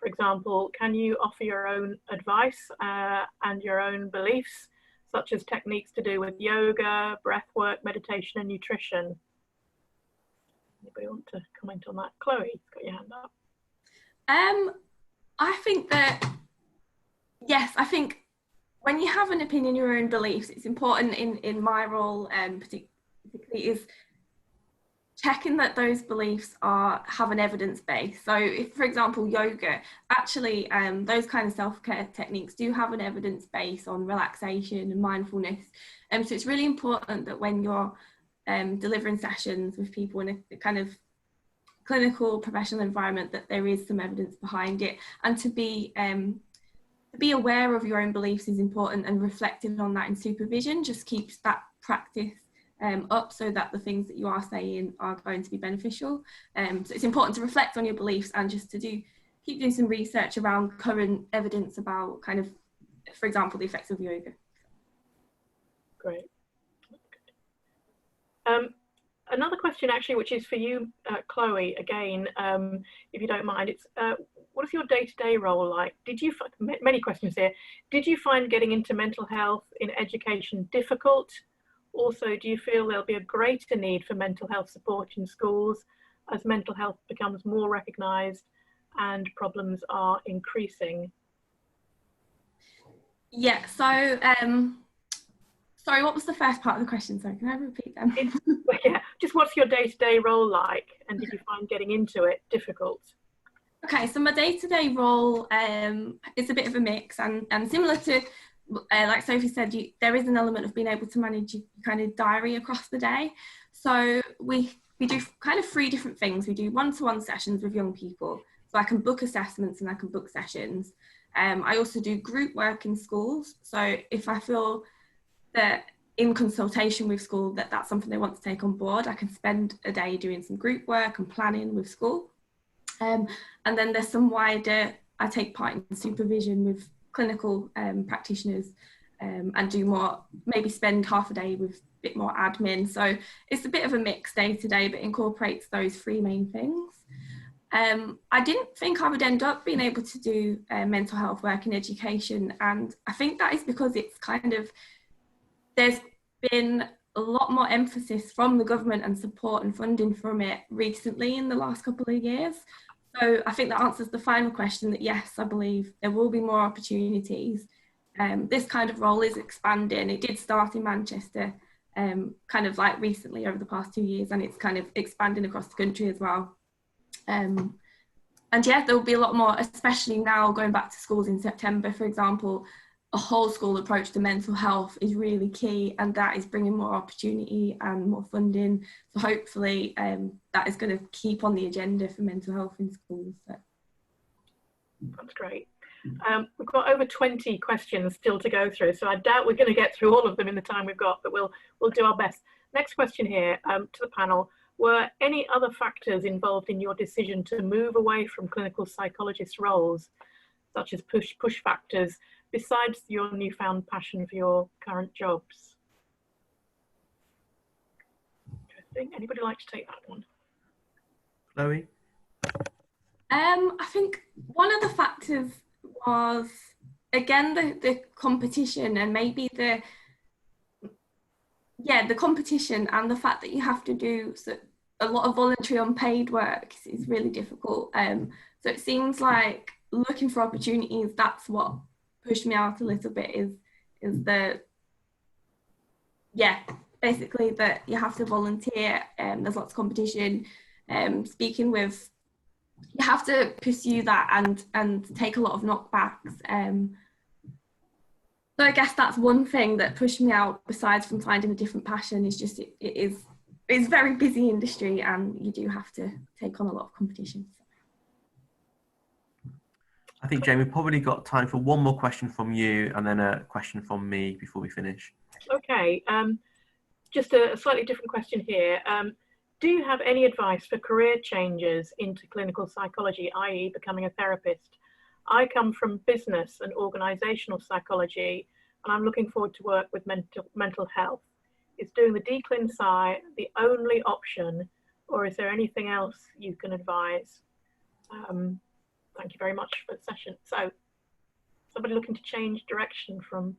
For example, can you offer your own advice and your own beliefs, such as techniques to do with yoga, breath work, meditation, and nutrition? Anybody want to comment on that? Chloe, you've got your hand up. I think that, yes, I think when you have an opinion, your own beliefs, it's important in my role, particularly, is checking that those beliefs have an evidence base. So if, for example, yoga, actually those kind of self-care techniques do have an evidence base on relaxation and mindfulness. So it's really important that when you're delivering sessions with people in a kind of clinical professional environment, that there is some evidence behind it, and to be aware of your own beliefs is important, and reflecting on that in supervision just keeps that practice up, so that the things that you are saying are going to be beneficial. So it's important to reflect on your beliefs and just to keep doing some research around current evidence about kind of, for example, the effects of yoga. Great. Another question actually, which is for you, Chloe, again, if you don't mind, it's what is your day-to-day role like? Many questions here. Did you find getting into mental health in education difficult? Also, do you feel there'll be a greater need for mental health support in schools as mental health becomes more recognised and problems are increasing? Yeah, so Sorry, what was the first part of the question? Sorry, can I repeat them? Yeah, just what's your day-to-day role like, and did you find getting into it difficult? Okay, so my day-to-day role is a bit of a mix, and similar to like Sophie said, there is an element of being able to manage your kind of diary across the day. So we do kind of 3 different things. We do one-to-one sessions with young people, so I can book assessments and I can book sessions. I also do group work in schools, so if I feel that in consultation with school that that's something they want to take on board, I can spend a day doing some group work and planning with school. And then there's some wider, I take part in supervision with clinical practitioners and do more, maybe spend half a day with a bit more admin. So it's a bit of a mix day to day, but incorporates those 3 main things. I didn't think I would end up being able to do mental health work in education. And I think that is because it's kind of, there's been a lot more emphasis from the government and support and funding from it recently in the last couple of years. So I think that answers the final question, that yes, I believe there will be more opportunities. This kind of role is expanding. It did start in Manchester kind of like recently over the past 2 years, and it's kind of expanding across the country as well. And yeah, there will be a lot more, especially now going back to schools in September, for example. A whole school approach to mental health is really key, and that is bringing more opportunity and more funding. So hopefully that is going to keep on the agenda for mental health in schools. So. That's great. We've got over 20 questions still to go through, so I doubt we're going to get through all of them in the time we've got, but we'll do our best. Next question here to the panel. Were any other factors involved in your decision to move away from clinical psychologist roles, such as push factors, besides your newfound passion for your current jobs? Interesting. Anybody like to take that one? Chloe? I think one of the factors was, again, the competition, and maybe the competition and the fact that you have to do a lot of voluntary unpaid work is really difficult. So it seems like looking for opportunities, that's what pushed me out a little bit, is basically that you have to volunteer, there's lots of competition, speaking with, you have to pursue that and take a lot of knockbacks. So I guess that's one thing that pushed me out, besides from finding a different passion, is just it's a very busy industry, and you do have to take on a lot of competition. I think, Jamie, we've probably got time for one more question from you and then a question from me before we finish. Okay, just a slightly different question here. Do you have any advice for career changes into clinical psychology, i.e. becoming a therapist? I come from business and organisational psychology, and I'm looking forward to work with mental health. Is doing the DClin Psy the only option, or is there anything else you can advise? Thank you very much for the session. So, somebody looking to change direction from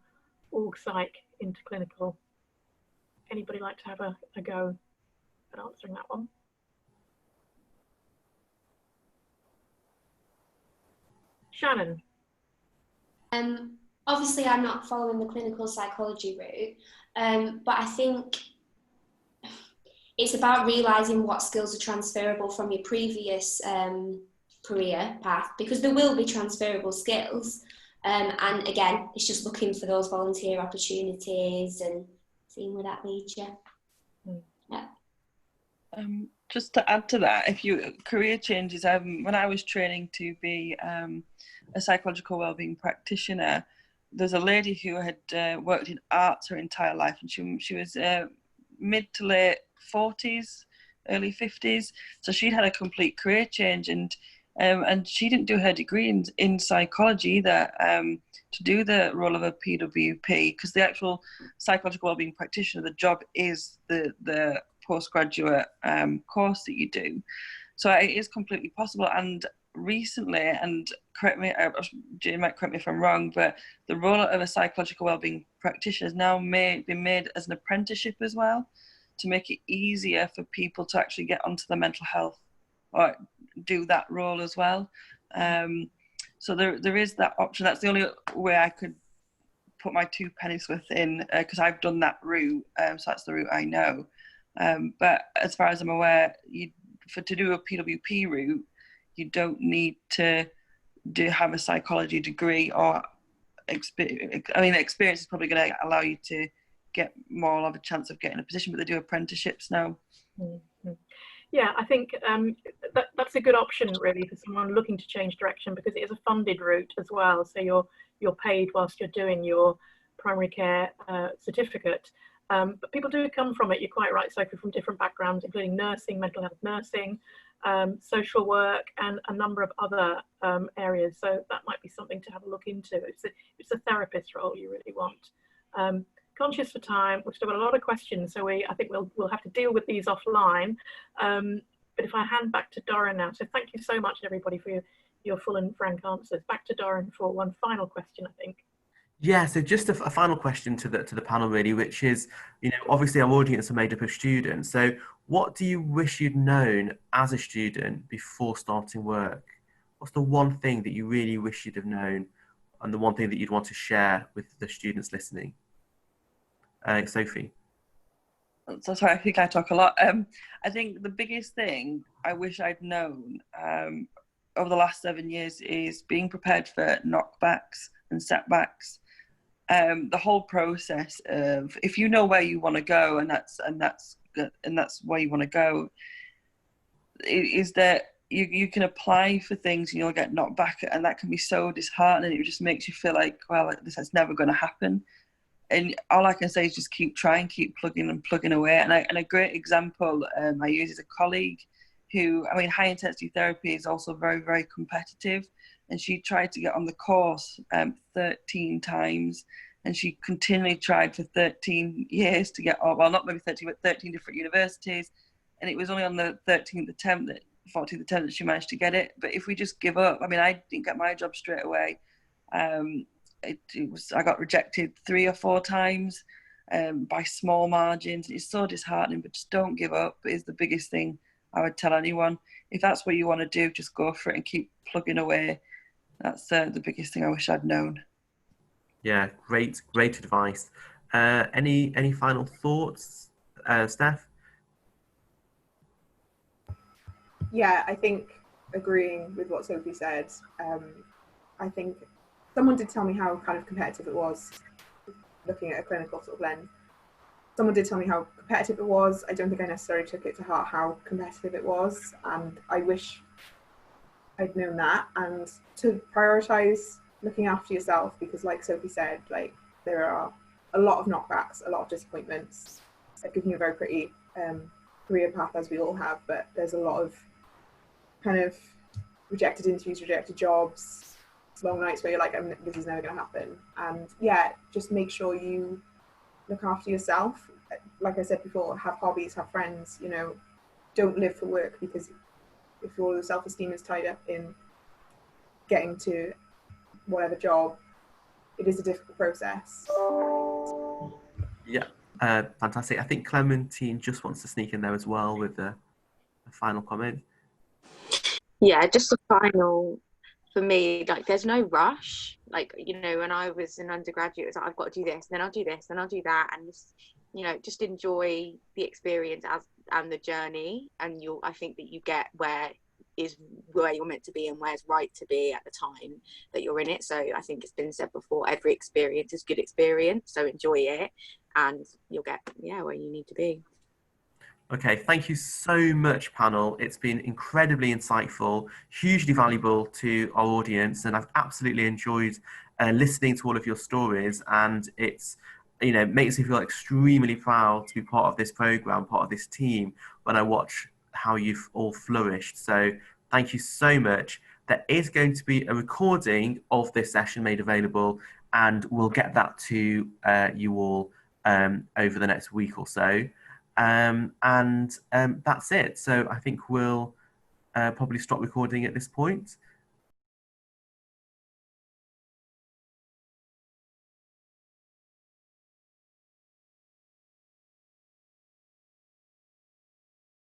org psych into clinical. Anybody like to have a go at answering that one? Shannon. Obviously, I'm not following the clinical psychology route, but I think it's about realising what skills are transferable from your previous career path, because there will be transferable skills. And again, it's just looking for those volunteer opportunities and seeing where that leads you. Yeah. Just to add to that, if you career changes, when I was training to be a psychological wellbeing practitioner, there's a lady who had worked in arts her entire life, and she was mid to late 40s, early 50s, so she'd had a complete career change, and she didn't do her degree in psychology either to do the role of a PWP, because the actual psychological wellbeing practitioner, the job is the postgraduate course that you do. So it is completely possible. And recently, and correct me, Jane might correct me if I'm wrong, but the role of a psychological wellbeing practitioner has now been made as an apprenticeship as well, to make it easier for people to actually get onto the mental health or do that role as well. So there is that option. That's the only way I could put my two pennies worth in, because I've done that route, so that's the route I know. But as far as I'm aware, to do a PWP route, you don't need to have a psychology degree or experience is probably going to allow you to get more of a chance of getting a position, but they do apprenticeships now. Mm-hmm. Yeah, I think that's a good option really for someone looking to change direction, because it is a funded route as well. So you're paid whilst you're doing your primary care certificate. But people do come from it, you're quite right, Sophie, from different backgrounds, including nursing, mental health nursing, social work, and a number of other areas. So that might be something to have a look into. It's a therapist role you really want. Conscious for time, we've still got a lot of questions, so I think we'll have to deal with these offline. But if I hand back to Doran now, so thank you so much everybody for your full and frank answers. Back to Doran for one final question, I think. Yeah, so just a final question to the panel really, which is, obviously our audience are made up of students. So what do you wish you'd known as a student before starting work? What's the one thing that you really wish you'd have known, and the one thing that you'd want to share with the students listening? Sophie. So sorry, I think I talk a lot. I think the biggest thing I wish I'd known over the last 7 years is being prepared for knockbacks and setbacks. The whole process of, if you know where you want to go, and that's where you want to go, is that you can apply for things and you'll get knocked back, and that can be so disheartening. It just makes you feel like, well, this is never going to happen. And all I can say is just keep trying, keep plugging away. And a great example I use is a colleague who, high intensity therapy is also very, very competitive. And she tried to get on the course 13 times. And she continually tried for 13 years to get on, well, not maybe 13, but 13 different universities. And it was only on the 14th attempt that she managed to get it. But if we just give up, I didn't get my job straight away. I got rejected 3 or 4 times by small margins. It's so disheartening, but just don't give up is the biggest thing I would tell anyone. If that's what you want to do, just go for it and keep plugging away. That's the biggest thing I wish I'd known. Yeah, great advice. Any final thoughts, Steph? Yeah, I think agreeing with what Sophie said, I think someone did tell me how kind of competitive it was, looking at a clinical sort of lens. Someone did tell me how competitive it was. I don't think I necessarily took it to heart how competitive it was, and I wish I'd known that, and to prioritise looking after yourself, because like Sophie said, there are a lot of knockbacks, a lot of disappointments. I've given you a very pretty career path, as we all have, but there's a lot of kind of rejected interviews, rejected jobs, long nights where you're like, this is never going to happen. And yeah, just make sure you look after yourself. Like I said before, have hobbies, have friends, don't live for work, because if your self-esteem is tied up in getting to whatever job, it is a difficult process. Yeah, fantastic. I think Clementine just wants to sneak in there as well with a final comment. Yeah, just a final, for me, there's no rush. When I was an undergraduate, it was like, I've got to do this, then I'll do this, then I'll do that, and just enjoy the experience and the journey, and I think that you get where you're meant to be and where's right to be at the time that you're in it. So I think it's been said before, every experience is good experience, so enjoy it and you'll get where you need to be. Okay, thank you so much, panel. It's been incredibly insightful, hugely valuable to our audience, and I've absolutely enjoyed listening to all of your stories, and it's makes me feel extremely proud to be part of this program, part of this team, when I watch how you've all flourished. So thank you so much. There is going to be a recording of this session made available, and we'll get that to you all over the next week or so. And that's it. So I think we'll probably stop recording at this point.